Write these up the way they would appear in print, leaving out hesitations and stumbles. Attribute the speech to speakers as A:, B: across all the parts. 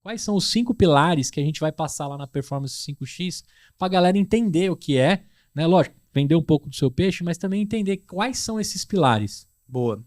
A: Quais são os 5 pilares que a gente vai passar lá na Performance 5X para a galera entender o que é, né? Lógico, vender um pouco do seu peixe, mas também entender quais são esses pilares.
B: Boa.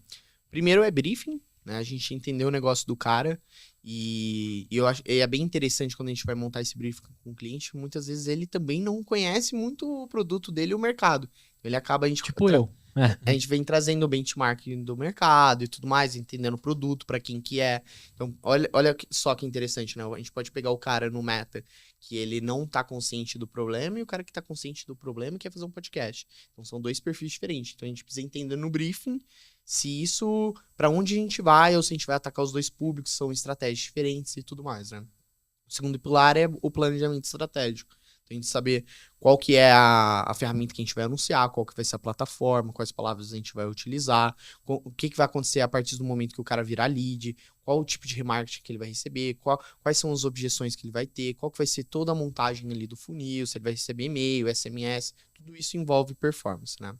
B: Primeiro é briefing, né? A gente entender o negócio do cara e eu acho é bem interessante quando a gente vai montar esse briefing com o cliente, muitas vezes ele também não conhece muito o produto dele e o mercado. Ele acaba
A: Tipo eu.
B: a gente vem trazendo o benchmark do mercado e tudo mais, entendendo o produto, para quem que é. Então, olha só que interessante, né? A gente pode pegar o cara no meta que ele não tá consciente do problema e o cara que tá consciente do problema e quer fazer um podcast. Então, são 2 perfis diferentes. Então, a gente precisa entender no briefing se isso, para onde a gente vai ou se a gente vai atacar os 2 públicos, são estratégias diferentes e tudo mais, né? O segundo pilar é o planejamento estratégico. Então, a gente saber qual que é a ferramenta que a gente vai anunciar, qual que vai ser a plataforma, quais palavras a gente vai utilizar, o que vai acontecer a partir do momento que o cara virar lead, qual o tipo de remarketing que ele vai receber, quais são as objeções que ele vai ter, qual que vai ser toda a montagem ali do funil, se ele vai receber e-mail, SMS, tudo isso envolve performance, né?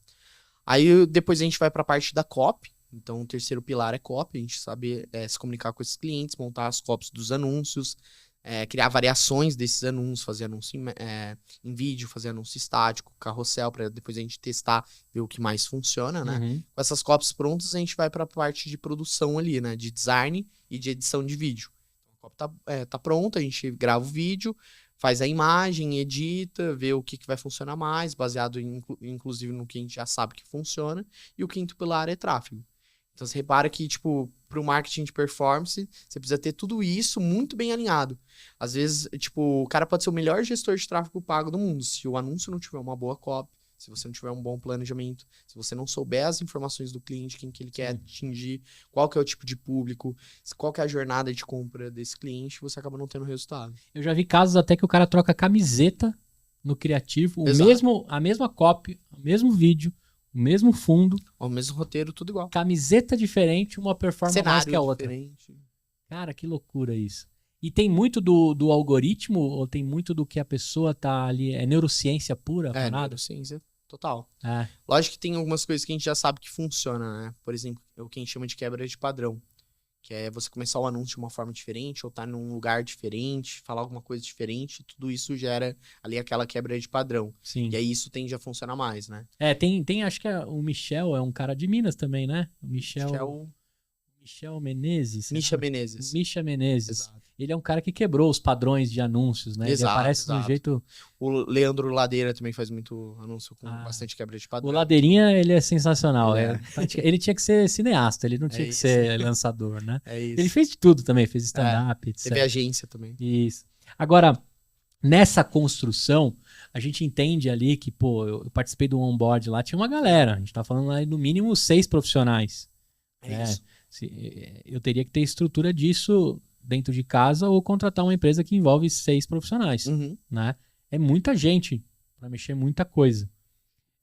B: Aí depois a gente vai para a parte da copy. Então, o terceiro pilar é copy, a gente saber se comunicar com esses clientes, montar as copies dos anúncios, criar variações desses anúncios, fazer anúncio em vídeo, fazer anúncio estático, carrossel, para depois a gente testar, ver o que mais funciona, né?
A: Uhum.
B: Com essas copies prontas, a gente vai para a parte de produção ali, né? De design e de edição de vídeo. A copy tá pronta, a gente grava o vídeo, faz a imagem, edita, vê o que vai funcionar mais, baseado inclusive no que a gente já sabe que funciona. E o quinto pilar é tráfego. Então, você repara que, tipo, para o marketing de performance, você precisa ter tudo isso muito bem alinhado. Às vezes, tipo, o cara pode ser o melhor gestor de tráfego pago do mundo. Se o anúncio não tiver uma boa copy, se você não tiver um bom planejamento, se você não souber as informações do cliente, quem que ele quer atingir, qual que é o tipo de público, qual que é a jornada de compra desse cliente, você acaba não tendo resultado.
A: Eu já vi casos até que o cara troca camiseta no criativo, a mesma copy, o mesmo vídeo, o mesmo fundo.
B: O mesmo roteiro, tudo igual.
A: Camiseta diferente, uma performance mais que a outra.
B: Diferente.
A: Cara, que loucura isso. E tem muito do algoritmo ou tem muito do que a pessoa tá ali? É neurociência pura?
B: Neurociência total.
A: É.
B: Lógico que tem algumas coisas que a gente já sabe que funciona, né? Por exemplo, o que a gente chama de quebra de padrão. Que é você começar o anúncio de uma forma diferente, ou estar num lugar diferente, falar alguma coisa diferente, tudo isso gera ali aquela quebra de padrão.
A: Sim.
B: E aí isso tende a funcionar mais, né?
A: Tem acho que o Michel é um cara de Minas também, né? O Michel Menezes.
B: Misha Menezes. Exato.
A: Ele é um cara que quebrou os padrões de anúncios, né?
B: Exato,
A: ele aparece de um jeito...
B: O Leandro Ladeira também faz muito anúncio com bastante quebra de padrão.
A: O Ladeirinha, ele é sensacional. Ele tinha que ser cineasta, ele não tinha que ser lançador, né?
B: É isso.
A: Ele fez de tudo também, fez stand-up, etc.
B: Teve agência também.
A: Isso. Agora, nessa construção, a gente entende ali que, pô, eu participei do onboard lá, tinha uma galera. A gente tá falando aí no mínimo 6 profissionais.
B: Isso.
A: Eu teria que ter estrutura disso dentro de casa ou contratar uma empresa que envolve 6 profissionais, né? É muita gente para mexer muita coisa.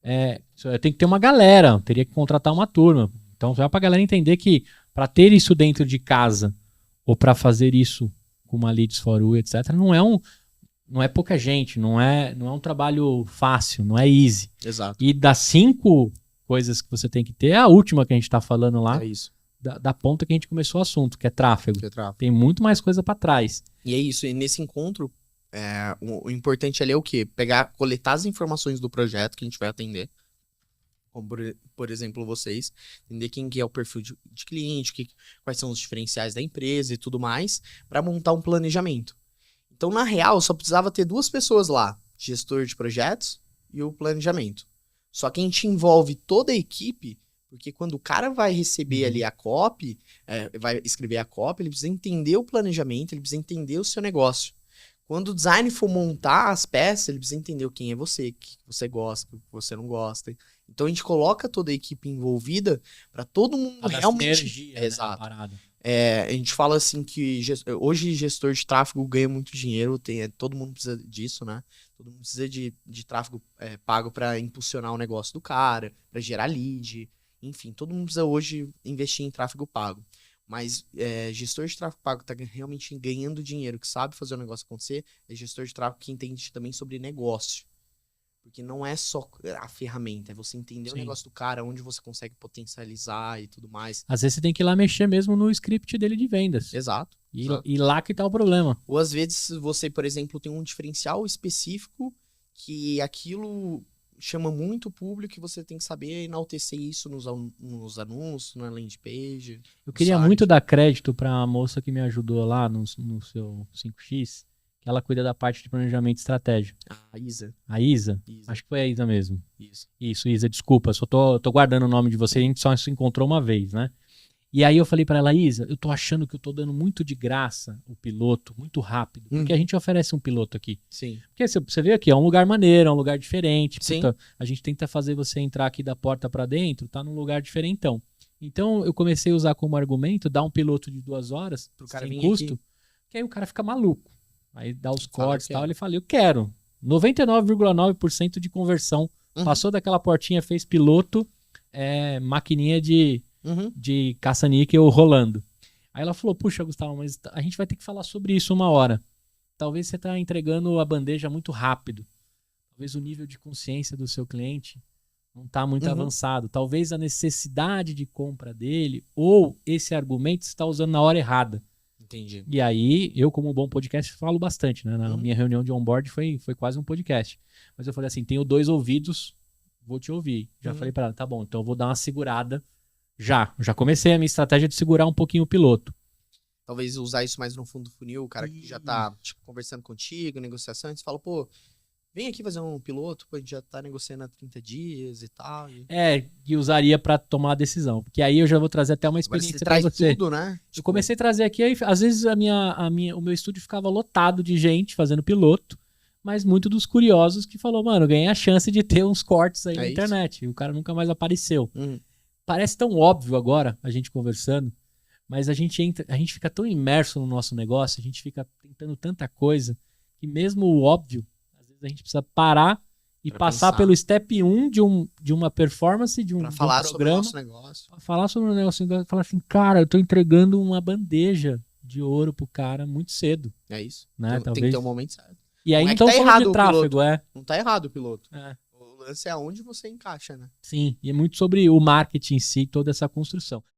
A: Eu tenho que ter uma galera, eu teria que contratar uma turma. Então, só para a galera entender que para ter isso dentro de casa ou para fazer isso com uma Leads for You, etc., não é pouca gente, não é um trabalho fácil, não é easy.
B: Exato.
A: E das 5 coisas que você tem que ter, é a última que a gente está falando lá.
B: É isso.
A: Da ponta que a gente começou o assunto, que é tráfego.
B: tráfego.
A: Tem muito mais coisa para trás.
B: E é isso, e nesse encontro, o importante ali é o quê? Coletar as informações do projeto que a gente vai atender, como por exemplo vocês, entender quem que é o perfil de cliente, quais são os diferenciais da empresa e tudo mais, para montar um planejamento. Então, na real, só precisava ter 2 pessoas lá, gestor de projetos e o planejamento. Só que a gente envolve toda a equipe, porque quando o cara vai receber ali a copy, vai escrever a copy, ele precisa entender o planejamento, ele precisa entender o seu negócio. Quando o design for montar as peças, ele precisa entender quem é você, o que você gosta, o que você não gosta. Então a gente coloca toda a equipe envolvida para todo mundo realmente...
A: Sinergia,
B: exato.
A: Né,
B: a gente fala assim que hoje gestor de tráfego ganha muito dinheiro, todo mundo precisa disso, né? Todo mundo precisa de tráfego pago para impulsionar o negócio do cara, para gerar lead, enfim, todo mundo precisa hoje investir em tráfego pago. Mas gestor de tráfego pago que está realmente ganhando dinheiro, que sabe fazer o negócio acontecer, é gestor de tráfego que entende também sobre negócio. Porque não é só a ferramenta, é você entender o negócio do cara, onde você consegue potencializar e tudo mais.
A: Às vezes você tem que ir lá mexer mesmo no script dele de vendas.
B: Exato.
A: E lá que tá o problema.
B: Ou às vezes você, por exemplo, tem um diferencial específico que aquilo chama muito o público e você tem que saber enaltecer isso nos anúncios, na landing page.
A: Eu queria muito dar crédito pra moça que me ajudou lá no seu 5X, que ela cuida da parte de planejamento e estratégia.
B: A Isa.
A: A Isa? Acho que foi a Isa mesmo.
B: Isso,
A: Isa, desculpa, só tô guardando o nome de você, a gente só se encontrou uma vez, né? E aí eu falei pra ela, Isa, eu tô achando que eu tô dando muito de graça o piloto, muito rápido, porque a gente oferece um piloto aqui.
B: Sim.
A: Porque você vê aqui, é um lugar maneiro, é um lugar diferente.
B: Sim.
A: Puta, a gente tenta fazer você entrar aqui da porta pra dentro, tá num lugar diferentão. Então eu comecei a usar como argumento, dar um piloto de 2 horas,
B: pro cara
A: sem custo,
B: aqui.
A: Que aí o cara fica maluco. Aí dá os cortes e tal, ele fala, eu quero. 99,9% de conversão. Passou daquela portinha, fez piloto, maquininha de caça-níquel rolando. Aí ela falou, puxa, Gustavo, mas a gente vai ter que falar sobre isso uma hora. Talvez você tá entregando a bandeja muito rápido. Talvez o nível de consciência do seu cliente não tá muito avançado. Talvez a necessidade de compra dele ou esse argumento está usando na hora errada.
B: Entendi.
A: E aí, eu como bom podcast falo bastante, né? Na minha reunião de onboard foi quase um podcast. Mas eu falei assim, tenho 2 ouvidos, vou te ouvir. Já falei pra ela, tá bom, então eu vou dar uma segurada já. Já comecei a minha estratégia de segurar um pouquinho o piloto.
B: Talvez usar isso mais no fundo do funil, o cara que já tá conversando contigo, negociação, e você fala, pô, vem aqui fazer um piloto, pô, a gente já tá negociando há 30 dias e tal.
A: Que usaria pra tomar a decisão. Porque aí eu já vou trazer até uma experiência pra você.
B: Você traz tudo, né?
A: Eu comecei a trazer aqui, aí, às vezes o meu estúdio ficava lotado de gente fazendo piloto, mas muito dos curiosos que falou, mano, ganhei a chance de ter uns cortes aí na internet. E o cara nunca mais apareceu. Parece tão óbvio agora, a gente conversando, mas a gente fica tão imerso no nosso negócio, a gente fica tentando tanta coisa, que mesmo o óbvio, a gente precisa parar e passar pelo step 1 de uma performance, de um programa.
B: Falar sobre o nosso negócio.
A: Falar sobre o negócio. Falar assim, cara, eu tô entregando uma bandeja de ouro pro cara muito cedo.
B: É isso.
A: Né?
B: Tem que ter um momento certo.
A: E aí não estamos falando de tráfego,
B: Não tá errado o piloto. O lance é aonde você encaixa, né?
A: Sim, e é muito sobre o marketing em si, toda essa construção.